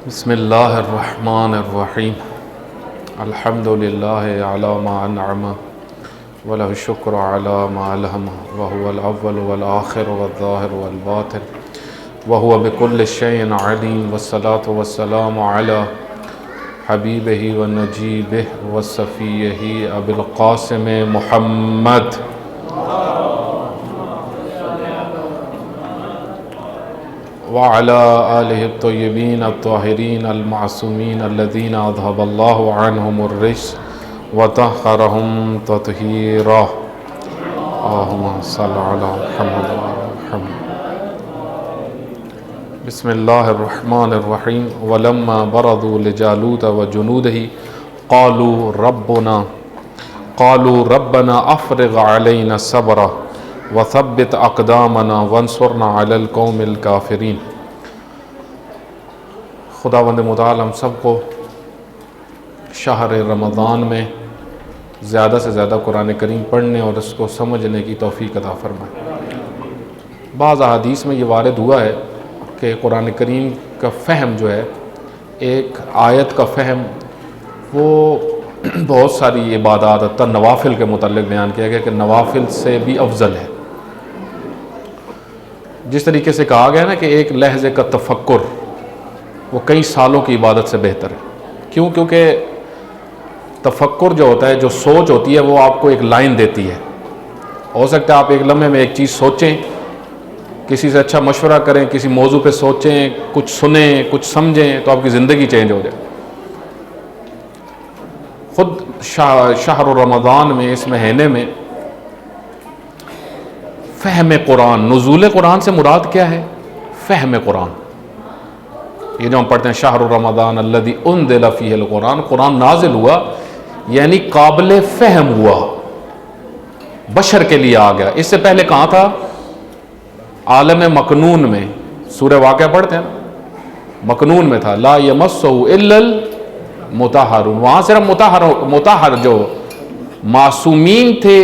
بسم اللہ الرحمن الرحیم الحمد للہ علی ما انعم ولہ الشکر علی ما الہم وہو الاول والآخر والظاہر والباطن وہو بکل شیء علیم والصلاة والسلام علی حبیبہ ونجیبہ وصفیہ ابی القاسم محمد وعلى آلہ الطیبین الطاہرین المعصومین الذین اذہب اللہ عنہم الرجس وطہرہم تطہیرا اللہم صل علی محمد وعلی محمد۔ بسم اللہ الرحمن الرحیم ولما برزوا لجالوت وجنودہ قالوا ربنا افرغ علینا صبرا وثبت اقدامنا وانصرنا علی القوم الکافرین۔ خداوند متعال ہم سب کو شہر رمضان میں زیادہ سے زیادہ قرآن کریم پڑھنے اور اس کو سمجھنے کی توفیق عطا فرمائے۔ بعض احادیث میں یہ وارد ہوا ہے کہ قرآن کریم کا فہم جو ہے، ایک آیت کا فہم، وہ بہت ساری عبادات حتی نوافل کے متعلق بیان کیا گیا کہ نوافل سے بھی افضل ہے۔ جس طریقے سے کہا گیا نا کہ ایک لحظے کا تفکر وہ کئی سالوں کی عبادت سے بہتر ہے۔ کیوں؟ کیونکہ تفکر جو ہوتا ہے، جو سوچ ہوتی ہے، وہ آپ کو ایک لائن دیتی ہے۔ ہو سکتا ہے آپ ایک لمحے میں ایک چیز سوچیں، کسی سے اچھا مشورہ کریں، کسی موضوع پہ سوچیں، کچھ سنیں، کچھ سمجھیں، تو آپ کی زندگی چینج ہو جائے۔ خود شہر رمضان میں، اس مہینے میں فہم قرآن، نزول قرآن سے مراد کیا ہے؟ فہم قرآن۔ یہ جو ہم پڑھتے ہیں شہر رمضان الذی انزل فیہ القرآن، قرآن نازل ہوا یعنی قابل فہم ہوا، بشر کے لیے آ گیا۔ اس سے پہلے کہاں تھا؟ عالم مکنون میں۔ سورہ واقعہ پڑھتے ہیں نا، مکنون میں تھا، لا یمسہ الا المطہرون۔ وہاں صرف مطہر جو معصومین تھے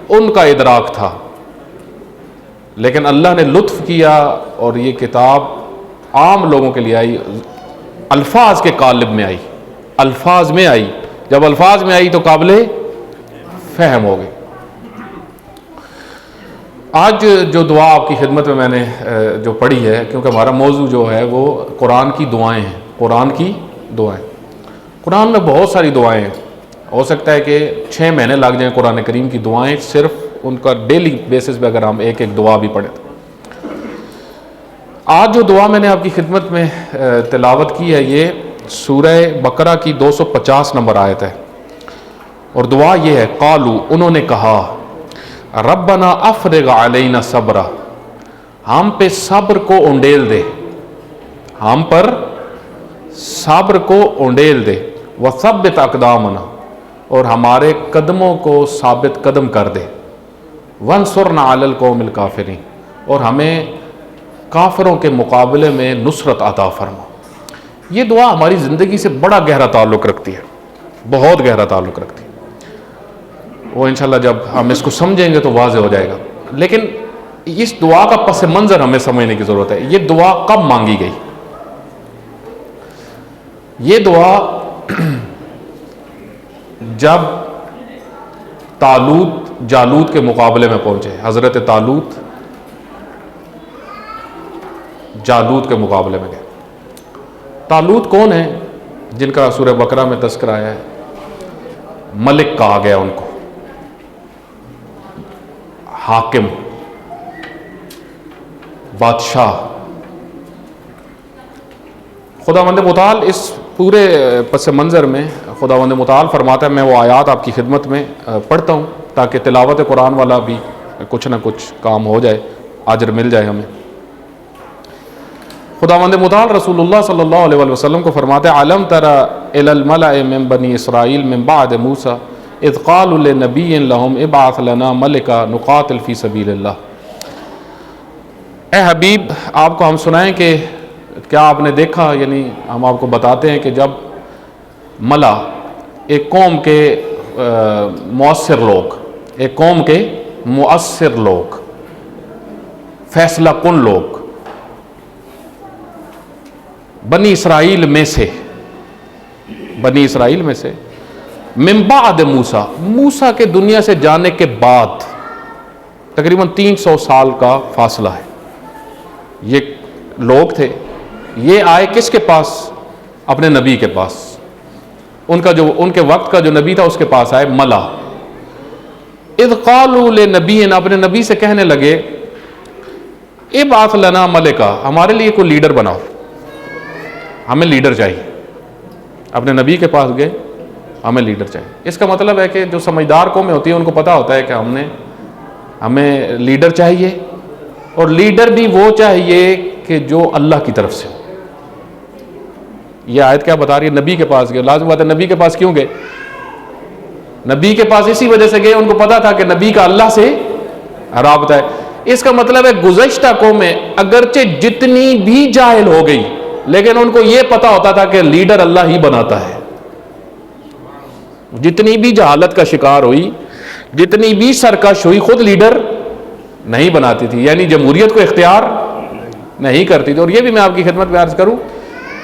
ان کا ادراک تھا، لیکن اللہ نے لطف کیا اور یہ کتاب عام لوگوں کے لیے آئی، الفاظ کے قالب میں آئی، الفاظ میں آئی۔ جب الفاظ میں آئی تو قابل فہم ہو گئی۔ آج جو دعا آپ کی خدمت میں نے جو پڑھی ہے، کیونکہ ہمارا موضوع جو ہے وہ قرآن کی دعائیں ہیں، قرآن کی دعائیں۔ قرآن میں بہت ساری دعائیں ہیں، ہو سکتا ہے کہ 6 مہینے لگ جائیں قرآن کریم کی دعائیں صرف ان کا ڈیلی بیسس پہ اگر ہم ایک ایک دعا بھی پڑھیں۔ آج جو دعا میں نے آپ کی خدمت میں تلاوت کی ہے، یہ سورہ بقرہ کی 250 نمبر آیت ہے، اور دعا یہ ہے، قالوا، انہوں نے کہا، ربنا افرغ علینا صبرا، ہم پہ صبر کو انڈیل دے، ہم پر صبر کو انڈیل دے، وثبت اقدامنا، اور ہمارے قدموں کو ثابت قدم کر دے، وانصرنا علی القوم الکافرین، اور ہمیں کافروں کے مقابلے میں نصرت عطا فرما۔ یہ دعا ہماری زندگی سے بڑا گہرا تعلق رکھتی ہے، بہت گہرا تعلق رکھتی ہے۔ وہ انشاءاللہ جب ہم اس کو سمجھیں گے تو واضح ہو جائے گا، لیکن اس دعا کا پس منظر ہمیں سمجھنے کی ضرورت ہے۔ یہ دعا کب مانگی گئی؟ یہ دعا جب طالوت جالوت کے مقابلے میں پہنچے، حضرت طالوت جالوت کے مقابلے میں گئے۔ طالوت کون ہے جن کا سورہ بقرہ میں تذکرہ آیا ہے؟ ملک کہا گیا ان کو، حاکم، بادشاہ۔ خداوند متعال اس پورے پس منظر میں خداوند متعال فرماتا ہے، میں وہ آیات آپ کی خدمت میں پڑھتا ہوں تاکہ تلاوت قرآن والا بھی کچھ نہ کچھ کام ہو جائے، اجر مل جائے ہمیں۔ خداوند متعال رسول اللہ صلی اللہ علیہ وسلم کو فرماتے ہیں، علم تر الی الملأ من بنی اسرائیل من بعد موسیٰ اذ قالوا لنبی لہم ابعث لنا ملکا نقاتل فی سبیل اللہ۔ اے حبیب، آپ کو ہم سنائیں کہ کیا آپ نے دیکھا، یعنی ہم آپ کو بتاتے ہیں کہ جب ملا، ایک قوم کے مؤثر لوگ، ایک قوم کے مؤثر لوگ، فیصلہ کن لوگ، بنی اسرائیل میں سے، بنی اسرائیل میں سے، من بعد موسیٰ، موسیٰ کے دنیا سے جانے کے بعد تقریباً 300 سال کا فاصلہ ہے، یہ لوگ تھے، یہ آئے کس کے پاس؟ اپنے نبی کے پاس، ان کے وقت کا جو نبی تھا اس کے پاس آئے، ملا۔ اذ قالوا لنبی، اپنے نبی سے کہنے لگے، ابعث لنا ملکا، ہمارے لیے کوئی لیڈر بناؤ، ہمیں لیڈر چاہیے۔ اپنے نبی کے پاس گئے، ہمیں لیڈر چاہیے۔ اس کا مطلب ہے کہ جو سمجھدار قومیں ہوتی ہیں ان کو پتہ ہوتا ہے کہ ہمیں لیڈر چاہیے، اور لیڈر بھی وہ چاہیے کہ جو اللہ کی طرف سے ہو۔ یہ آیت کیا بتا رہی ہے؟ نبی کے پاس گئے، لازم بات ہے نبی کے پاس کیوں گئے؟ نبی کے پاس اسی وجہ سے گئے، ان کو پتا تھا کہ نبی کا اللہ سے رابطہ ہے۔ اس کا مطلب ہے گزشتہ قومیں اگرچہ جتنی بھی جاہل ہو گئی، لیکن ان کو یہ پتا ہوتا تھا کہ لیڈر اللہ ہی بناتا ہے۔ جتنی بھی جہالت کا شکار ہوئی، جتنی بھی سرکش ہوئی، خود لیڈر نہیں بناتی تھی، یعنی جمہوریت کو اختیار نہیں کرتی تھی۔ اور یہ بھی میں آپ کی خدمت میں عرض کروں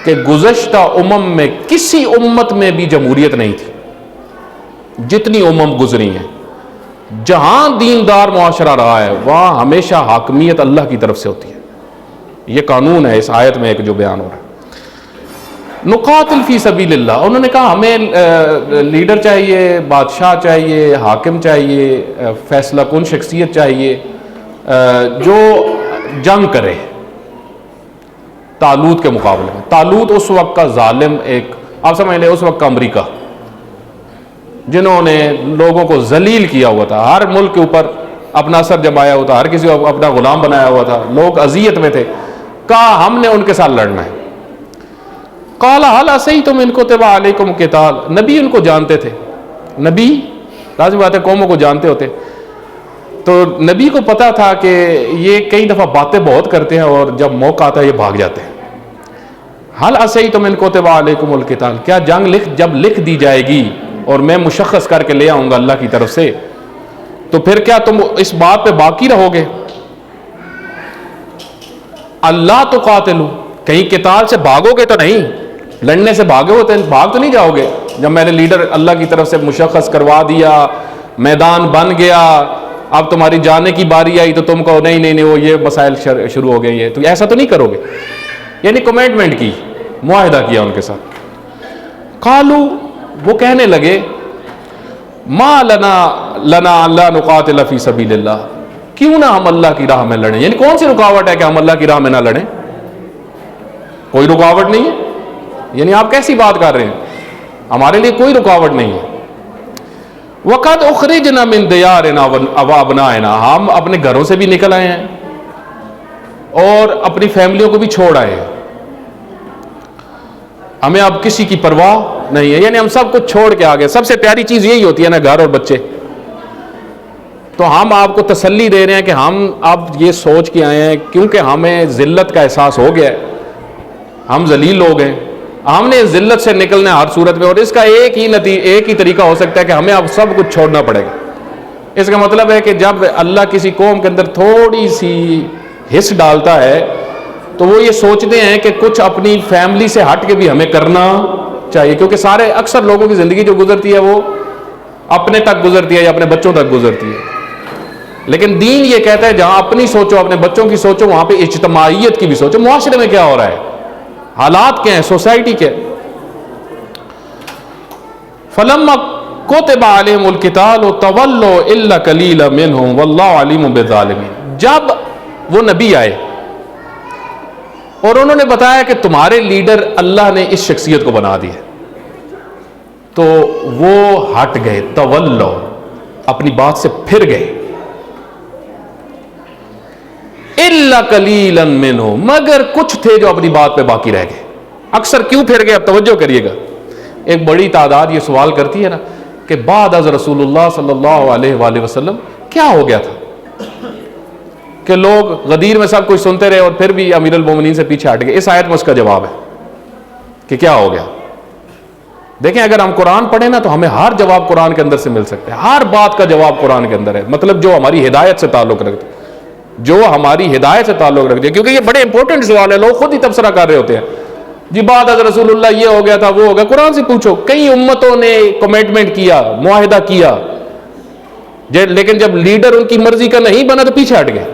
کہ گزشتہ میں کسی امت میں بھی جمہوریت نہیں تھی، جتنی گزری ہیں، جہاں دیندار معاشرہ رہا ہے وہاں ہمیشہ حاکمیت اللہ کی طرف سے ہوتی ہے۔ یہ قانون ہے اس آیت میں ایک جو بیان ہو رہا ہے۔ نقاتل فی سبیل اللہ، انہوں نے کہا ہمیں لیڈر چاہیے، بادشاہ چاہیے، حاکم چاہیے، فیصلہ کن شخصیت چاہیے جو جنگ کرے طالوت کے مقابلے میں۔ طالوت اس وقت کا ظالم، ایک آپ سمجھ لیں اس وقت کا امریکہ، جنہوں نے لوگوں کو ذلیل کیا ہوا تھا، ہر ملک کے اوپر اپنا اثر جمایا ہوا تھا، ہر کسی کو اپنا غلام بنایا ہوا تھا، لوگ اذیت میں تھے۔ کہا ہم نے ان کے ساتھ لڑنا ہے۔ قال هل عصیتم ان کتب علیکم القتال، نبی ان کو جانتے تھے، نبی لازم بات ہے قوموں کو جانتے ہوتے، تو نبی کو پتا تھا کہ یہ کئی دفعہ باتیں بہت کرتے ہیں اور جب موقع آتا ہے یہ بھاگ جاتے ہیں۔ هل عصیتم ان کتب علیکم القتال، کیا جنگ جب لکھ دی جائے گی اور میں مشخص کر کے لے آؤں گا اللہ کی طرف سے، تو پھر کیا تم اس بات پہ باقی رہو گے؟ اللہ تو قاتلو، کہیں قتال سے بھاگو گے تو نہیں، لڑنے سے بھاگے ہوتے ہیں، بھاگ تو نہیں جاؤ گے؟ جب میں نے لیڈر اللہ کی طرف سے مشخص کروا دیا، میدان بن گیا، اب تمہاری جانے کی باری آئی تو تم کہو نہیں نہیں نہیں وہ یہ مسائل شروع ہو گئے، یہ تو ایسا تو نہیں کرو گے؟ یعنی کمٹمنٹ کی، معاہدہ کیا ان کے ساتھ۔ قالو، وہ کہنے لگے، ما لنا اللہ نقاتل فی سبیل اللہ، کیوں نہ ہم اللہ کی راہ میں لڑیں؟ یعنی کون سی رکاوٹ ہے کہ ہم اللہ کی راہ میں نہ لڑیں؟ کوئی رکاوٹ نہیں ہے، یعنی آپ کیسی بات کر رہے ہیں؟ ہمارے لیے کوئی رکاوٹ نہیں ہے۔ وقد اخرجنا من دیارنا وابنائنا، ہم اپنے گھروں سے بھی نکل آئے ہیں اور اپنی فیملیوں کو بھی چھوڑ آئے ہیں، ہمیں اب کسی کی پرواہ نہیں ہے، یعنی ہم سب کچھ چھوڑ کے آگے۔ سب سے پیاری چیز یہی ہوتی ہے نا، گھر اور بچے۔ تو ہم آپ کو تسلی دے رہے ہیں کہ ہم اب یہ سوچ کے آئے ہیں، کیونکہ ہمیں ذلت کا احساس ہو گیا ہے، ہم ذلیل لوگ ہیں، ہم نے ذلت سے نکلنا ہے ہر صورت میں، اور اس کا ایک ہی طریقہ ہو سکتا ہے کہ ہمیں اب سب کچھ چھوڑنا پڑے گا۔ اس کا مطلب ہے کہ جب اللہ کسی قوم کے اندر تھوڑی سی حص ڈالتا ہے تو وہ یہ سوچتے ہیں کہ کچھ اپنی فیملی سے ہٹ کے بھی ہمیں کرنا چاہیے، کیونکہ اکثر لوگوں کی زندگی جو گزرتی ہے وہ اپنے تک گزرتی ہے یا اپنے بچوں تک گزرتی ہے، لیکن دین یہ کہتا ہے جہاں اپنی سوچو، اپنے بچوں کی سوچو، وہاں پہ اجتماعیت کی بھی سوچو، معاشرے میں کیا ہو رہا ہے، حالات کیا ہیں، سوسائٹی کیا ہے۔ فلما کتب علیہم القتال تولوا الا قلیلا منہم واللہ علیم بالظالمین، جب وہ نبی آئے اور انہوں نے بتایا کہ تمہارے لیڈر اللہ نے اس شخصیت کو بنا دیا، تو وہ ہٹ گئے، تولوا، اپنی بات سے پھر گئے، الا قلیلا منہم، مگر کچھ تھے جو اپنی بات پہ باقی رہ گئے۔ اکثر کیوں پھر گئے؟ اب توجہ کریے گا، ایک بڑی تعداد یہ سوال کرتی ہے نا کہ بعد از رسول اللہ صلی اللہ علیہ وآلہ وسلم کیا ہو گیا تھا کہ لوگ غدیر میں سب کچھ سنتے رہے اور پھر بھی امیر المومنین سے پیچھے ہٹ گئے؟ اس آیت میں اس کا جواب ہے کہ کیا ہو گیا۔ دیکھیں اگر ہم قرآن پڑھیں نا تو ہمیں ہر جواب قرآن کے اندر سے مل سکتا ہے، ہر بات کا جواب قرآن کے اندر ہے، مطلب جو ہماری ہدایت سے تعلق رکھتے ہیں، جو ہماری ہدایت سے تعلق رکھتے ہیں، کیونکہ یہ بڑے امپورٹنٹ سوال ہے، لوگ خود ہی تبصرہ کر رہے ہوتے ہیں، جی بعد از رسول اللہ یہ ہو گیا تھا وہ ہو گیا. قرآن سے پوچھو, کئی امتوں نے کمٹمنٹ کیا, معاہدہ کیا, لیکن جب لیڈر ان کی مرضی کا نہیں بنا تو پیچھے ہٹ گئے.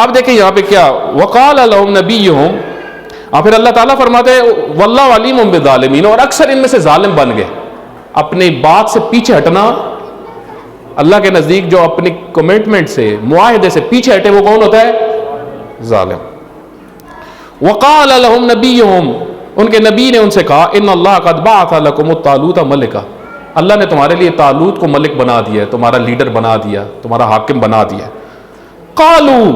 آپ دیکھیں یہاں پہ کیا, وقال لهم نبیہم, اور پھر اللہ تعالیٰ فرماتے ہیں واللہ علیم بالظالمین, اور اکثر ان میں سے ظالم بن گئے. اپنی بات سے پیچھے ہٹنا اللہ کے نزدیک, جو اپنی کمٹمنٹ سے معاہدے سے پیچھے ہٹے وہ کون ہوتا ہے؟ ظالم. وقال لهم نبیہم, ان کے نبی نے ان سے کہا ان اللہ قد بعث لکم طالوت ملکا, اللہ نے تمہارے لیے طالوت کو ملک بنا دیا, تمہارا لیڈر بنا دیا, تمہارا حاکم بنا دیا. قالوا,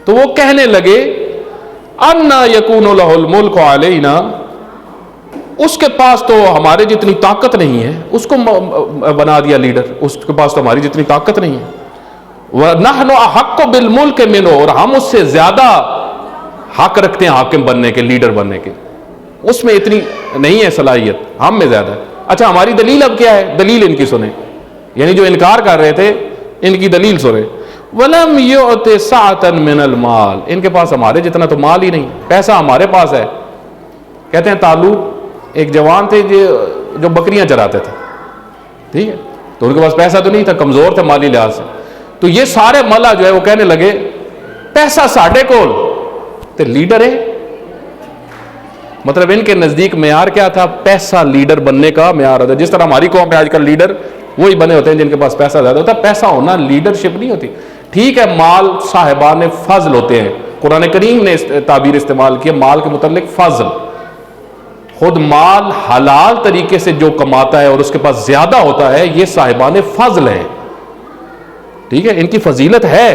تو وہ کہنے لگے انا یکون لہ الملک علینا, اس کے پاس تو ہمارے جتنی طاقت نہیں ہے, اس کو بنا دیا لیڈر, اس کے پاس تو ہماری جتنی طاقت نہیں ہے. وَنَحْنُ أَحَقُّ بِالْمُلْكِ مِنْهُ, اور ہم اس سے زیادہ حق رکھتے ہیں حاکم بننے کے, لیڈر بننے کے, اس میں اتنی نہیں ہے صلاحیت, ہم میں زیادہ ہے. اچھا ہماری دلیل اب کیا ہے؟ دلیل ان کی سنیں, یعنی جو انکار کر رہے تھے ان کی دلیل سنیں. وَلَمْ يُعْتِ سَعْةً مِنَ الْمَالِ, ان کے پاس ہمارے جتنا تو مال ہی نہیں, پیسہ ہمارے پاس ہے. کہتے ہیں طالوت ایک جوان تھے جو بکریاں چراتے تھے, ٹھیک ہے, تو ان کے پاس پیسہ تو نہیں تھا, کمزور تھے مالی لحاظ سے. تو یہ سارے ملا جو ہے وہ کہنے لگے پیسہ ساڈے کول تے لیڈر ہے. مطلب ان کے نزدیک معیار کیا تھا؟ پیسہ لیڈر بننے کا معیار ہوتا ہے. جس طرح ہماری قوم میں آج کل لیڈر وہی بنے ہوتے ہیں جن کے پاس پیسہ زیادہ ہوتا ہے. پیسہ ہونا لیڈرشپ نہیں ہوتی. ٹھیک ہے مال صاحبان فضل ہوتے ہیں, قرآن کریم نے تعبیر استعمال کی مال کے متعلق فضل. خود مال حلال طریقے سے جو کماتا ہے اور اس کے پاس زیادہ ہوتا ہے یہ صاحبان فضل ہیں, ٹھیک ہے, ان کی فضیلت ہے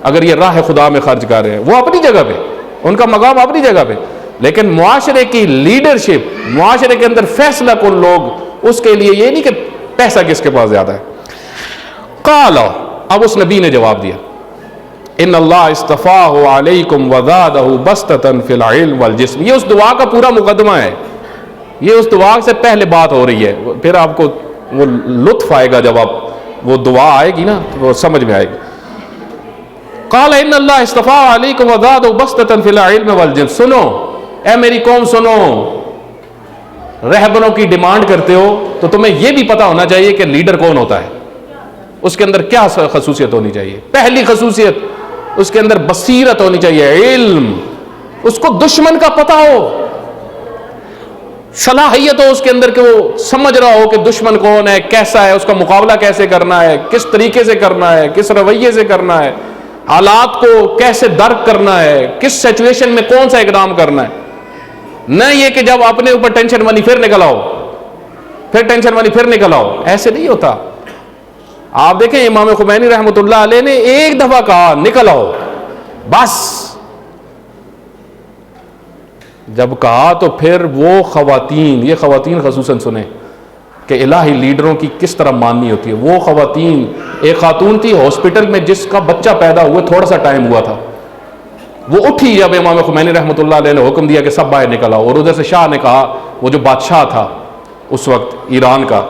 اگر یہ راہ خدا میں خرچ کر رہے ہیں, وہ اپنی جگہ پہ, ان کا مقام اپنی جگہ پہ. لیکن معاشرے کی لیڈرشپ, معاشرے کے اندر فیصلہ کن لوگ, اس کے لیے یہ نہیں کہ پیسہ کس کے پاس زیادہ ہے. قال, اب اس نبی نے جواب دیا ان اللہ اصطفاہ علیکم وزادہ بسطۃ فی العلم والجسم. یہ اس دعا کا پورا مقدمہ ہے, یہ اس دعا سے پہلے بات ہو رہی ہے. پھر آپ کو وہ لطف آئے گا جب آپ وہ دعا آئے گی نا تو وہ سمجھ میں آئے گی. قال ان اللہ اصطفاہ علیکم وزادہ بسطۃ فی العلم والجسم. سنو اے میری قوم سنو, رہبروں کی ڈیمانڈ کرتے ہو تو تمہیں یہ بھی پتا ہونا چاہیے کہ لیڈر کون ہوتا ہے, اس کے اندر کیا خصوصیت ہونی چاہیے. پہلی خصوصیت اس کے اندر بصیرت ہونی چاہیے, علم, اس کو دشمن کا پتہ ہو, صلاحیت ہو اس کے اندر کہ وہ سمجھ رہا ہو کہ دشمن کون ہے, کیسا ہے, اس کا مقابلہ کیسے کرنا ہے, کس طریقے سے کرنا ہے, کس رویے سے کرنا ہے, حالات کو کیسے درک کرنا ہے, کس سچویشن میں کون سا اقدام کرنا ہے. نہ یہ کہ جب اپنے اوپر ٹینشن بنی پھر نکل آؤ, پھر ٹینشن بنی پھر نکل آؤ, ایسے نہیں ہوتا. آپ دیکھیں امام خمینی رحمۃ اللہ علیہ نے ایک دفعہ کہا نکل آؤ بس, جب کہا تو پھر وہ خواتین, یہ خواتین خصوصاً سنیں کہ الہی لیڈروں کی کس طرح ماننی ہوتی ہے. وہ خواتین, ایک خاتون تھی ہاسپٹل میں جس کا بچہ پیدا ہوئے تھوڑا سا ٹائم ہوا تھا, وہ اٹھی جب امام خمینی رحمۃ اللہ علیہ نے حکم دیا کہ سب باہر نکل آؤ, اور ادھر سے شاہ نے کہا, وہ جو بادشاہ تھا اس وقت ایران کا,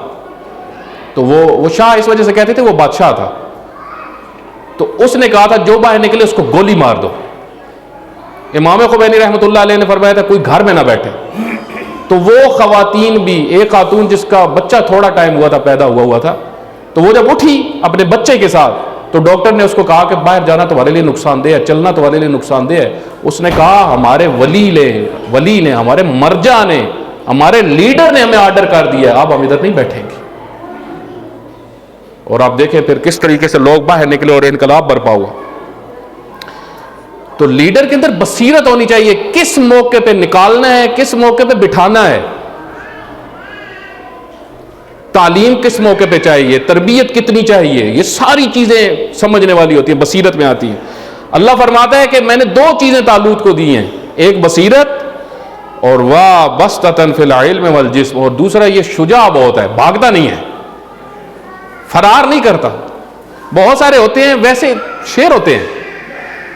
تو وہ شاہ اس وجہ سے کہتے تھے وہ بادشاہ تھا, تو اس نے کہا تھا جو باہر نکلے اس کو گولی مار دو. امام خمینی رحمۃ اللہ علیہ نے فرمایا تھا کوئی گھر میں نہ بیٹھے. تو وہ خواتین بھی, ایک خاتون جس کا بچہ تھوڑا ٹائم ہوا تھا, پیدا ہوا تھا, تو وہ جب اٹھی اپنے بچے کے ساتھ تو ڈاکٹر نے اس کو کہا کہ باہر جانا تمہارے لیے نقصان دہ ہے, چلنا تمہارے لیے نقصان دہ ہے. اس نے کہا ہمارے ولی نے, ہمارے مرجع نے, ہمارے لیڈر نے ہمیں آرڈر کر دیا ہے, اب ہم ادھر نہیں بیٹھیں گے. اور آپ دیکھیں پھر کس طریقے سے لوگ باہر نکلے اور انقلاب برپا ہوا. تو لیڈر کے اندر بصیرت ہونی چاہیے, کس موقع پہ نکالنا ہے, کس موقع پہ بٹھانا ہے, تعلیم کس موقع پہ چاہیے, تربیت کتنی چاہیے, یہ ساری چیزیں سمجھنے والی ہوتی ہیں, بصیرت میں آتی ہیں. اللہ فرماتا ہے کہ میں نے دو چیزیں طالوت کو دی ہیں, ایک بصیرت اور وَبَسْطَةً فِي الْعِلْمِ وَالْجِسْمِ, اور دوسرا یہ شجاع بہت ہے, بھاگتا نہیں ہے, فرار نہیں کرتا. بہت سارے ہوتے ہیں ویسے شیر ہوتے ہیں,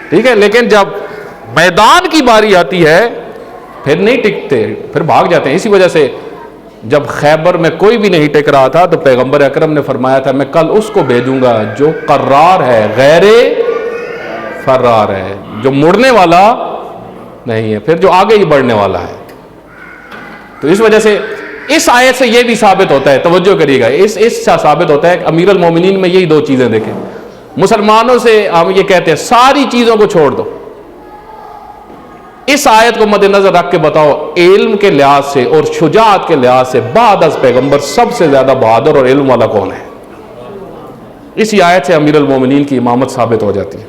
ٹھیک ہے, لیکن جب میدان کی باری آتی ہے پھر نہیں ٹکتے, پھر بھاگ جاتے ہیں. اسی وجہ سے جب خیبر میں کوئی بھی نہیں ٹک رہا تھا تو پیغمبر اکرم نے فرمایا تھا میں کل اس کو بھیجوں گا جو قرار ہے, غیر فرار ہے, جو مڑنے والا نہیں ہے، پھر جو آگے ہی بڑھنے والا ہے۔ تو اس وجہ سے اس آیت سے یہ بھی ثابت ہوتا ہے، توجہ کریے گا، اس سے ثابت ہوتا ہے کہ امیر المومنین میں یہی دو چیزیں دیکھیں، مسلمانوں سے ہم یہ کہتے ہیں ساری چیزوں کو چھوڑ دو، اس آیت کو مد نظر رکھ کے بتاؤ علم کے لحاظ سے اور شجاعت کے لحاظ سے بعد از پیغمبر سب سے زیادہ بہادر اور علم والا کون ہے؟ اسی آیت سے امیر المومنین کی امامت ثابت ہو جاتی ہے۔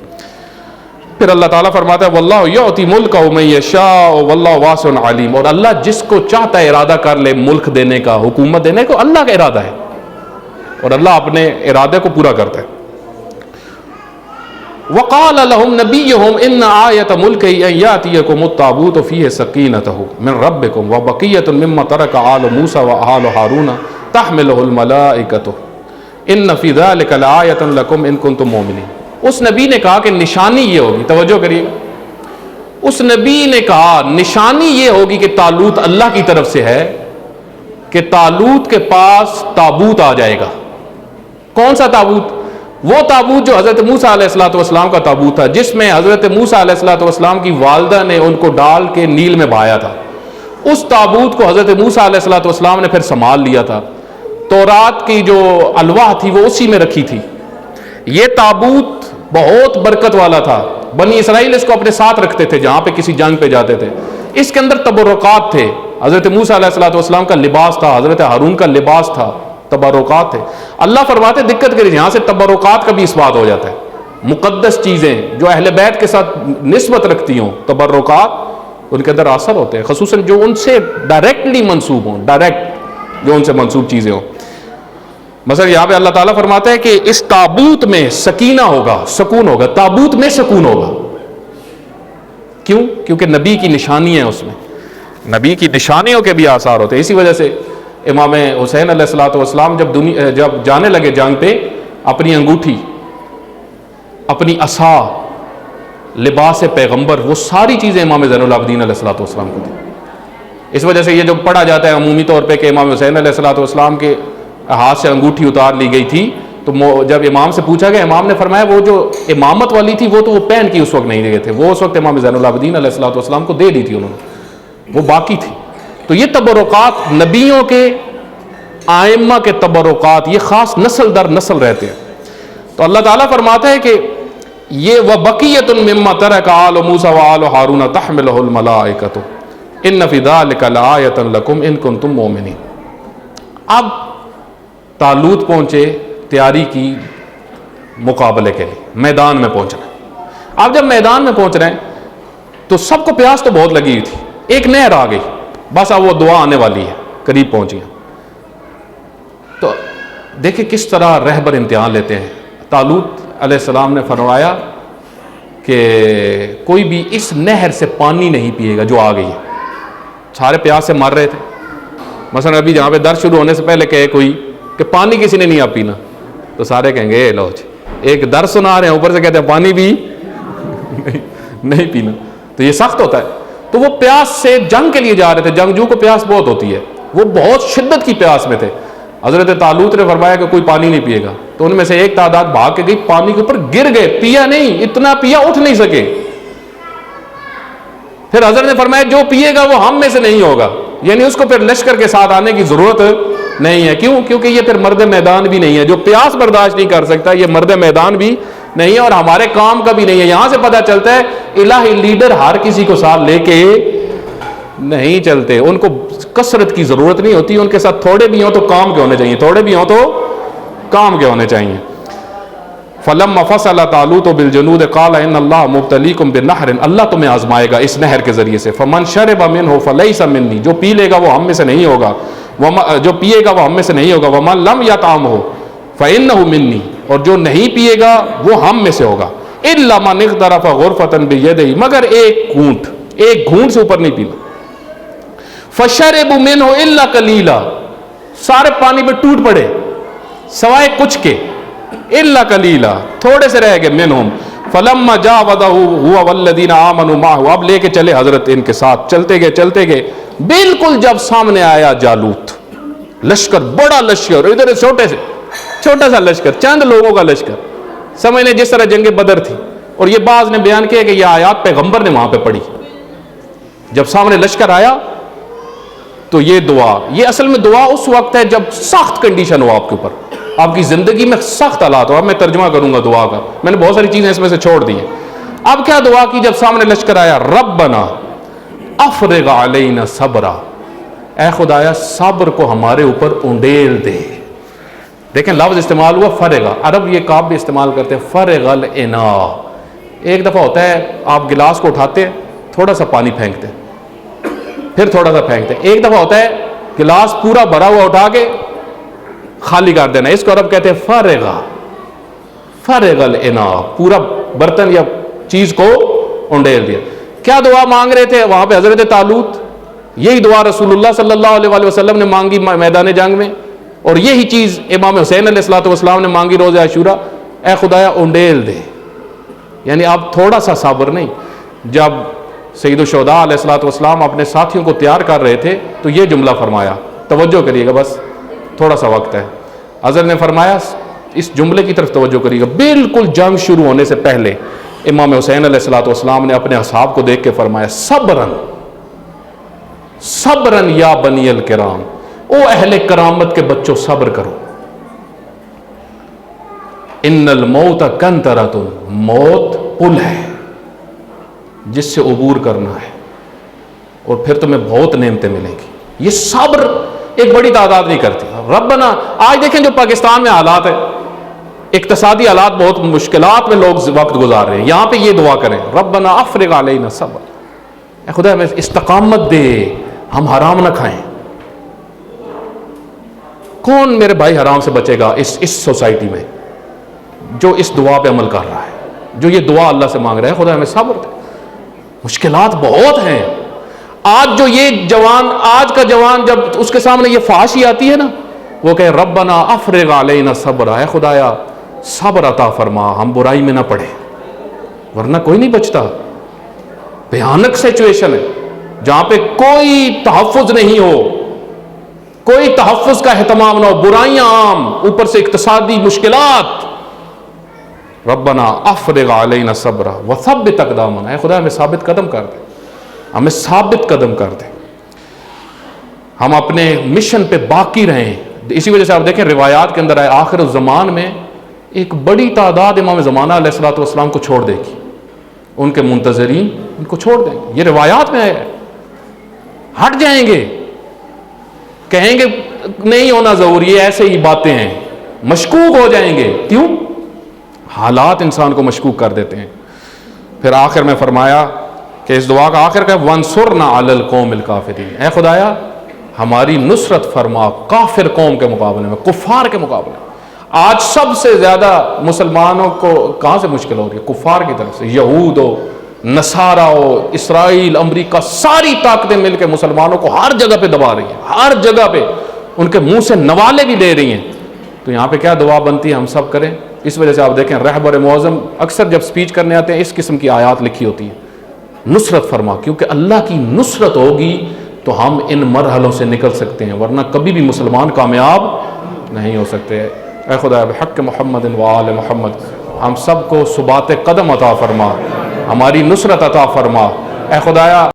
پھر اللہ تعالیٰ فرماتا ہے واللہ یعطی ملکہ من یشاء واللہ واسع علیم، اور اللہ جس کو چاہتا ہے ارادہ کر لے ملک دینے کا، حکومت دینے کو، اللہ کا ارادہ ہے اور اللہ اپنے ارادے کو پورا کرتا ہے۔ وقال لهم نبيهم ان آیۃ ملکہ ان یاتیکم التابوت فیہ سکینۃ من ربکم وبقیۃ مما ترک آل موسیٰ وآل ہارون تحملہ الملائکۃ ان فی ذلک لآیۃ لکم ان کنتم مؤمنین۔ اس نبی نے کہا کہ نشانی یہ ہوگی، توجہ کریے، اس نبی نے کہا نشانی یہ ہوگی کہ طالوت اللہ کی طرف سے ہے، کہ طالوت کے پاس تابوت آ جائے گا۔ کون سا تابوت؟ وہ تابوت جو حضرت موسیٰ علیہ الصلوۃ والسلام کا تابوت تھا، جس میں حضرت موسیٰ علیہ الصلوۃ والسلام کی والدہ نے ان کو ڈال کے نیل میں بہایا تھا۔ اس تابوت کو حضرت موسیٰ علیہ الصلوۃ والسلام نے پھر سنبھال لیا تھا، تورات کی جو الواح تھی وہ اسی میں رکھی تھی۔ یہ تابوت بہت برکت والا تھا، بنی اسرائیل اس کو اپنے ساتھ رکھتے تھے جہاں پہ کسی جنگ پہ جاتے تھے۔ اس کے اندر تبرکات تھے، حضرت موسیٰ علیہ الصلوۃ والسلام کا لباس تھا، حضرت ہارون کا لباس تھا، تبرکات تھے۔ اللہ فرماتے دقت کری یہاں سے تبرکات کا بھی اثبات ہو جاتا ہے، مقدس چیزیں جو اہل بیت کے ساتھ نسبت رکھتی ہوں، تبرکات ان کے اندر اثر ہوتے ہیں، خصوصاً جو ان سے ڈائریکٹلی منسوب ہوں، ڈائریکٹ جو ان سے منسوب چیزیں ہوں۔ مثلا یہاں پہ اللہ تعالیٰ فرماتا ہے کہ اس تابوت میں سکینہ ہوگا، سکون ہوگا، تابوت میں سکون ہوگا۔ کیوں؟ کیونکہ نبی کی نشانی ہے، اس میں نبی کی نشانیوں کے بھی آثار ہوتے ہیں۔ اسی وجہ سے امام حسین علیہ الصلوۃ والسلام جب جانے لگے جنگ پہ، اپنی انگوٹھی، اپنی عصا، لباس پیغمبر، وہ ساری چیزیں امام زین العابدین علیہ الصلوۃ والسلام کو تھی۔ اس وجہ سے یہ جو پڑھا جاتا ہے عمومی طور پہ کہ امام حسین علیہ الصلوۃ والسلام کے ہاتھ سے انگوٹھی اتار لی گئی تھی، تو جب امام سے پوچھا گیا، امام نے فرمایا وہ جو امامت والی تھی وہ تو وہ پہن کی اس وقت نہیں گئے تھے، وہ اس وقت امام زین العابدین علیہ الصلوۃ والسلام کو دے دی تھی انہوں نے، وہ باقی تھی۔ تو یہ تبرکات نبیوں کے، آئمہ کے تبرکات، یہ خاص نسل در نسل رہتے ہیں۔ تو اللہ تعالیٰ فرماتا ہے کہ یہ وَبَقِيَّةٌ مِّمَّا تَرَكَ آلُ مُوسَىٰ وَآلُ هَارُونَ تَحْمِلُهُ الْمَلَائِكَةُ إِنَّ فِي ذَلِكَ لَآیَةً لَکُمْ إِن كُنتُم مُؤْمِنِینَ۔ اب طالوت پہنچے تیاری کی مقابلے کے لیے، میدان میں پہنچ رہے ہیں۔ اب جب میدان میں پہنچ رہے ہیں تو سب کو پیاس تو بہت لگی ہوئی تھی، ایک نہر آ گئی، بس اب وہ دعا آنے والی ہے، قریب پہنچی ہیں۔ تو دیکھیں کس طرح رہبر امتحان لیتے ہیں۔ طالوت علیہ السلام نے فرمایا کہ کوئی بھی اس نہر سے پانی نہیں پیے گا جو آ گئی ہے۔ سارے پیاس سے مر رہے تھے، مثلا ابھی جہاں پہ درس شروع ہونے سے پہلے کہے کوئی کہ پانی کسی نے نہیں آپ پینا، تو سارے کہیں گے اے لو جی، ایک درس سنا رہے ہیں اوپر سے کہتے ہیں پانی بھی نہیں پینا، تو یہ سخت ہوتا ہے۔ تو وہ پیاس سے جنگ کے لیے جا رہے تھے، جنگجو کو پیاس بہت ہوتی ہے، وہ بہت شدت کی پیاس میں تھے۔ حضرت طالوت نے فرمایا کہ کوئی پانی نہیں پیے گا، تو ان میں سے ایک تعداد بھاگ کے گئی، پانی کے اوپر گر گئے، پیا نہیں، اتنا پیا اٹھ نہیں سکے۔ پھر حضرت نے فرمایا جو پیے گا وہ ہم میں سے نہیں ہوگا، یعنی اس کو پھر لشکر کے ساتھ آنے کی ضرورت نہیں ہے۔ کیوں؟ کیونکہ یہ پھر مرد میدان بھی نہیں ہے، جو پیاس برداشت نہیں کر سکتا یہ مرد میدان بھی نہیں ہے اور ہمارے کام کا بھی نہیں ہے۔ یہاں سے پتہ چلتا ہے الہی لیڈر ہر کسی کو ساتھ لے کے نہیں چلتے، ان کو کثرت کی ضرورت نہیں ہوتی، ان کے ساتھ تھوڑے بھی ہوں تو کام کے ہونے چاہیے، تھوڑے بھی ہوں تو کام کے ہونے چاہیے۔ فَلَمَّا فَصَلَ طَالُوتُ بِالْجُنُودِ قَالَ إِنَّ اللَّهَ مُبْتَلِيكُم بِنَهْرٍ، اللہ تمہیں آزمائے گا اس نہر کے ذریعے سے، فَمَنْ شَرِبَ مِنْهُ فَلَيْسَ مِنِّي، جو پی لے گا وہ ہم میں سے نہیں ہوگا، جو پیے گا وہ ہم میں سے نہیں ہوگا، وَمَنْ لَمْ يَطْعَمْهُ فَإِنَّهُ مِنِّي، اور جو نہیں پیے گا وہ ہم میں سے ہوگا، إِلَّا مَنِ اغْتَرَفَ غُرْفَةً بِيَدِهِ، مگر ایک گھونٹ سے اوپر نہیں پینا، فَشَرِبُوا مِنْهُ إِلَّا قَلِيلًا، سارے پانی پہ ٹوٹ پڑے سوائے کچھ کے، إِلَّا قَلِيلًا، تھوڑے سے رہ گئے، مِنْهُمْ فَلَمَّا جَاوَزَهُ هُوَ وَالَّذِينَ آمَنُوا مَعَهُ، اب لے کے چلے حضرت ان کے ساتھ، چلتے گئے بالکل جب سامنے آیا جالوت، لشکر، بڑا لشکر، ادھر چھوٹا سا لشکر، چند لوگوں کا لشکر، سمجھ لیں جس طرح جنگ بدر تھی۔ اور یہ بعض نے بیان کیا کہ یہ آیات پیغمبر نے وہاں پہ پڑھی، جب سامنے لشکر آیا تو یہ دعا، یہ اصل میں دعا اس وقت ہے جب سخت کنڈیشن ہو آپ کے اوپر، آپ کی زندگی میں سخت حالات ہو. اب میں ترجمہ کروں گا دعا کا، میں نے بہت ساری چیزیں اس میں سے چھوڑ دی ہیں. اب کیا دعا کی جب سامنے لشکر آیا؟ ربنا افرغ علینا صبرا، اے خدایا صبر کو ہمارے اوپر انڈیل دے. دیکھیں لفظ استعمال ہوا فرغا، عرب یہ کاف بھی استعمال کرتے ہیں، فرغ الانا. ایک دفعہ ہوتا ہے آپ گلاس کو اٹھاتے تھوڑا سا پانی پھینکتے پھر تھوڑا سا پھینکتے. ایک دفعہ ہوتا ہے گلاس پورا بھرا ہوا اٹھا کے خالی کر دینا، اس کو عرب کہتے ہیں فرغا، فرغ الانا، پورا برتن یا چیز کو انڈیل دیا. کیا دعا مانگ رہے تھے وہاں پہ حضرت طالوت؟ یہی دعا رسول اللہ صلی اللہ علیہ وسلم نے مانگی میدان جنگ میں، اور یہی چیز امام حسین علیہ الصلوۃ والسلام نے مانگی روز عاشورہ، اے خدایا انڈیل دے. یعنی اب تھوڑا سا صبر نہیں. جب سید الشہداء علیہ الصلوۃ والسلام اپنے ساتھیوں کو تیار کر رہے تھے تو یہ جملہ فرمایا، توجہ کریے گا، بس تھوڑا سا وقت ہے. حضرت نے فرمایا اس جملے کی طرف توجہ کریے گا، بالکل جنگ شروع ہونے سے پہلے امام حسین علیہ الصلوۃ والسلام نے اپنے اصحاب کو دیکھ کے فرمایا صبرن صبرن یا بنی الکرام، او اہل کرامت کے بچوں صبر کرو. ان الموت کنترۃ، موت پل ہے جس سے عبور کرنا ہے، اور پھر تمہیں بہت نعمتیں ملیں گی. یہ صبر ایک بڑی تعداد نہیں کرتی. ربنا آج دیکھیں جو پاکستان میں حالات ہے، اقتصادی حالات بہت مشکلات میں لوگ وقت گزار رہے ہیں، یہاں پہ یہ دعا کریں ربنا افرغ علینا صبر، اے خدا ہمیں استقامت دے، ہم حرام نہ کھائیں. کون میرے بھائی حرام سے بچے گا اس سوسائٹی میں جو اس دعا پہ عمل کر رہا ہے، جو یہ دعا اللہ سے مانگ رہا ہے خدا ہمیں صبر دے. مشکلات بہت ہیں. آج جو یہ جوان، آج کا جوان جب اس کے سامنے یہ فحاشی آتی ہے نا، وہ کہے ربنا افرغ علینا صبرا، اے خدایا صبر عطا فرما، ہم برائی میں نہ پڑے، ورنہ کوئی نہیں بچتا. بھیانک سچویشن ہے جہاں پہ کوئی تحفظ نہیں ہو، کوئی تحفظ کا اہتمام نہ ہو، برائیاں عام، اوپر سے اقتصادی مشکلات. ربنا افرغ علینا صبرا وثبت اقدامنا، اے خدا ہمیں ثابت قدم کر دے، ہمیں ثابت قدم کر دے، ہم اپنے مشن پہ باقی رہیں. اسی وجہ سے آپ دیکھیں روایات کے اندر آئے آخر الزمان میں ایک بڑی تعداد امام زمانہ علیہ الصلوۃ والسلام کو چھوڑ دے گی، ان کے منتظرین ان کو چھوڑ دیں گے. یہ روایات میں ہے، ہٹ جائیں گے، کہیں گے نہیں ہونا ضروری ہے، ایسے ہی باتیں ہیں، مشکوک ہو جائیں گے. کیوں؟ حالات انسان کو مشکوک کر دیتے ہیں. پھر آخر میں فرمایا کہ اس دعا کا آخر کا وانصرنا علی القوم الکافرین، اے خدایا ہماری نصرت فرما کافر قوم کے مقابلے میں، کفار کے مقابلے میں. آج سب سے زیادہ مسلمانوں کو کہاں سے مشکل ہو رہی ہے؟ کفار کی طرف سے. یہود ہو، نصارہ ہو، اسرائیل، امریکہ، ساری طاقتیں مل کے مسلمانوں کو ہر جگہ پہ دبا رہی ہیں، ہر جگہ پہ ان کے منہ سے نوالے بھی لے رہی ہیں. تو یہاں پہ کیا دعا بنتی ہے ہم سب کریں. اس وجہ سے آپ دیکھیں رہبر معظم اکثر جب سپیچ کرنے آتے ہیں اس قسم کی آیات لکھی ہوتی ہیں، نصرت فرما، کیونکہ اللہ کی نصرت ہوگی تو ہم ان مرحلوں سے نکل سکتے ہیں، ورنہ کبھی بھی مسلمان کامیاب نہیں ہو سکتے. اے خدا بحق محمد و آل محمد ہم سب کو ثبات قدم عطا فرما، ہماری نصرت عطا فرما. اے خدایا